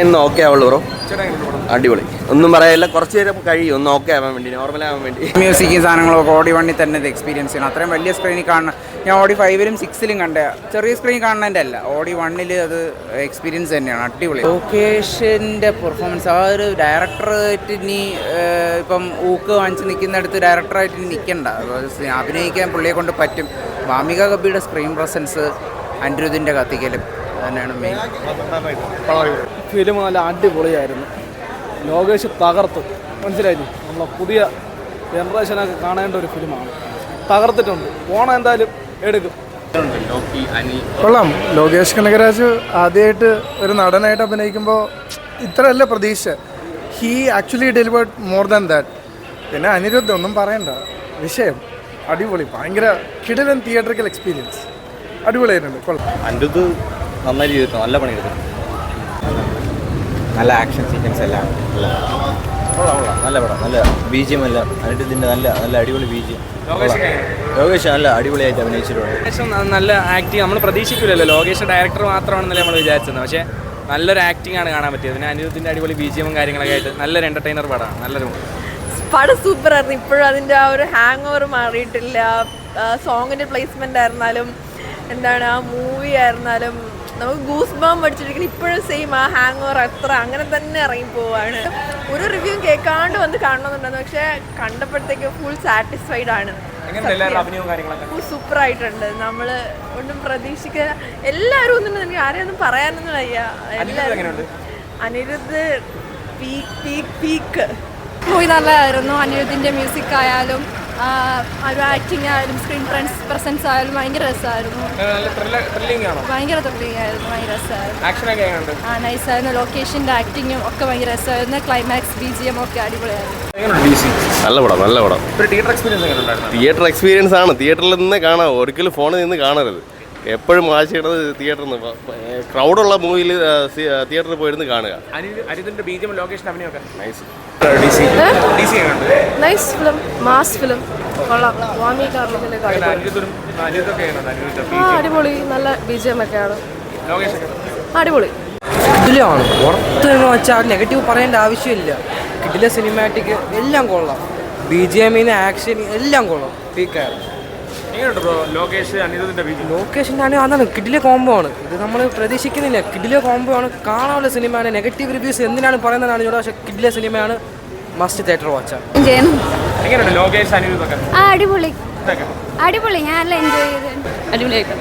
ഇന്ന് ഓക്കെ ആവുള്ളൂ ബ്രോ. അടിപൊളി, ഒന്നും പറയാനില്ല. കുറച്ച് നേരം കഴിയും ഒന്ന് ഓക്കെ ആവാൻ വേണ്ടി, നോർമലാവാൻ വേണ്ടി. മ്യൂസിക് സാധനങ്ങളൊക്കെ ഓഡി 1 തന്നെ ഇത് എക്സ്പീരിയൻസ് ചെയ്യണം. അത്രയും വലിയ സ്ക്രീനിൽ കാണണം. ഞാൻ ഓഡി 5-ലും 6-ലും കണ്ട ചെറിയ സ്ക്രീൻ കാണുന്നതിൻ്റെ അല്ല, ഓഡി 1 അത് എക്സ്പീരിയൻസ് തന്നെയാണ്. അടിപൊളി ലൊക്കേഷൻ്റെ പെർഫോമൻസ്. ആ ഒരു ഡയറക്ടറായിട്ട് ഇനി ഇപ്പം ഊക്ക് വാങ്ങിച്ച് നിൽക്കുന്നിടത്ത് ഡയറക്ടറായിട്ട് ഇനി നിൽക്കണ്ട, അഭിനയിക്കാൻ പുള്ളിയെ കൊണ്ട് പറ്റും. വാമിക കബിയുടെ സ്ക്രീൻ പ്രസൻസ്, അനിരുദ്ധിൻ്റെ കത്തിക്കലും തന്നെയാണ് മെയിൻ. ഫിലിം നല്ല അടിപൊളിയായിരുന്നു. ലോകേഷ് തകർത്തു, മനസ്സിലായില്ലേ? നമ്മളെ പുതിയ ജനറേഷനൊക്കെ കാണേണ്ട ഒരു ഫിലിമാണ്. തകർത്തിട്ടുണ്ട്. ഓണം എന്തായാലും എടുക്കും. കൊള്ളാം. ലോകേഷ് കനകരാജ് ആദ്യമായിട്ട് ഒരു നടനായിട്ട് അഭിനയിക്കുമ്പോൾ ഇത്രയല്ല പ്രതീക്ഷ. He actually delivered more than that. പിന്നെ അനിരുദ്ധ ഒന്നും പറയണ്ട, വിഷയം അടിപൊളി. ഭയങ്കര കിടിലൻ തിയേറ്ററിക്കൽ എക്സ്പീരിയൻസ്. അടിപൊളിയായിട്ടുണ്ട്. കൊള്ളാം. അനിരുദ്ധ് നന്നായി ചെയ്തിട്ടുണ്ട്, നല്ല പണിയെടുത്തു. നല്ല ആക്ഷൻ സീക്വൻസ് എല്ലാം നല്ല പടം, നല്ല ബീജിയം എല്ലാം അനിരുദ്ധിൻ്റെ നല്ല നല്ല അടിപൊളി ബീജിയം. ലോകേഷ് നല്ല അടിപൊളിയായിട്ട് അഭിനയിച്ചിട്ടുണ്ട്. നല്ല ആക്ടിങ് നമ്മൾ പ്രതീക്ഷിക്കില്ലല്ലോ. ലോകേഷ് ഡയറക്ടർ മാത്രമാണെന്നല്ലേ നമ്മൾ വിചാരിച്ചത്, പക്ഷേ നല്ലൊരു ആക്ടിംഗ് ആണ് കാണാൻ പറ്റിയത്. പിന്നെ അനിരുദ്ധിൻ്റെ അടിപൊളി ബീജിയമും കാര്യങ്ങളൊക്കെ ആയിട്ട് നല്ലൊരു എൻ്റർടൈനർ പടമാണ്. നല്ലൊരു പടം സൂപ്പറായിരുന്നു. ഇപ്പോഴും അതിൻ്റെ ആ ഒരു ഹാങ് ഓവർ മാറിയിട്ടില്ല. സോങ്ങിൻ്റെ പ്ലേസ്മെൻ്റ് ആയിരുന്നാലും എന്താണ് ആ മൂവി ആയിരുന്നാലും നമുക്ക് ഗൂസ് ബാം പഠിച്ചിരിക്കുന്നത് ഇപ്പോഴും സെയിം. ആ ഹാങ് ഓവർ അത്ര അങ്ങനെ തന്നെ ഇറങ്ങി പോവാണ്. ഒരു റിവ്യൂ കേൾക്കാണ്ട് വന്ന് കാണണമെന്നുണ്ടെന്ന്, പക്ഷേ കണ്ടപ്പോഴത്തേക്ക് ഫുൾ സാറ്റിസ്ഫൈഡ് ആണ്. സൂപ്പറായിട്ടുണ്ട്. നമ്മൾ ഒന്നും പ്രതീക്ഷിക്കുക എല്ലാവരും ഒന്നും എനിക്ക് ആരെയൊന്നും പറയാനൊന്നും വയ്യ. എല്ലാവരും അനിരുദ്ധ് പീക്ക് മൂവി നല്ലതായിരുന്നു. അനിരുദ്ധിൻ്റെ മ്യൂസിക് ആയാലും ഒരു ആക്ടിങ് ആയാലും സ്ക്രീൻ പ്രസൻസ് ആയാലും ഭയങ്കര രസമായിരുന്നു. ഭയങ്കര ത്രില്ലിംഗ് ആയിരുന്നു, ഭയങ്കര രസമായിരുന്നു. നൈസായിരുന്നു. ലൊക്കേഷൻ്റെ ആക്ടിങ്ങും ഒക്കെ ഭയങ്കര രസമായിരുന്നു. ക്ലൈമാക്സ് BGM ഒക്കെ അടിപൊളിയായിരുന്നു. നല്ല പടം, നല്ല പടം. തിയേറ്റർ എക്സ്പീരിയൻസ് ആണ്. തിയേറ്ററിൽ നിന്ന് കാണാം, ഒരിക്കലും ഫോണിൽ നിന്ന് കാണരുത്. എപ്പോഴും വാശിയിടുന്നത് തിയേറ്ററിൽ നിന്ന്. ക്രൗഡുള്ള മൂവിയിൽ തിയേറ്ററിൽ പോയിരുന്ന് കാണുക. Nice film, mass film. കൊള്ളാം. വാമി കാർമികൻ്റെ അടിപൊളി. നല്ല BGM ഒക്കെയാണ്. അടിപൊളി. കിടിലമാണ്. പുറത്തെന്ന് വെച്ചാൽ നെഗറ്റീവ് പറയേണ്ട ആവശ്യമില്ല. കിടില സിനിമാറ്റിക് എല്ലാം കൊള്ളാം. BGM ആക്ഷൻ എല്ലാം കൊള്ളാം. പീക്കായിരുന്നു. ലൊക്കേഷൻ്റെ ആണെങ്കിൽ അതാണ് കിടില കോംബോ ആണ്. ഇത് നമ്മൾ പ്രതീക്ഷിക്കുന്നില്ല. കിടില കോംബോ ആണ്, കാണാനുള്ള സിനിമയാണ്. നെഗറ്റീവ് റിവ്യൂസ് എന്തിനാണ് പറയുന്നതാണ് ഇവിടെ, പക്ഷേ കിടില സിനിമയാണ്. മസ്റ്റ് തിയേറ്റർ വാച്ചാണ്. അടിപൊളി, അടിപൊളി. ഞാൻ എൻജോയ് ചെയ്തു. അടിപൊളിയായിട്ട്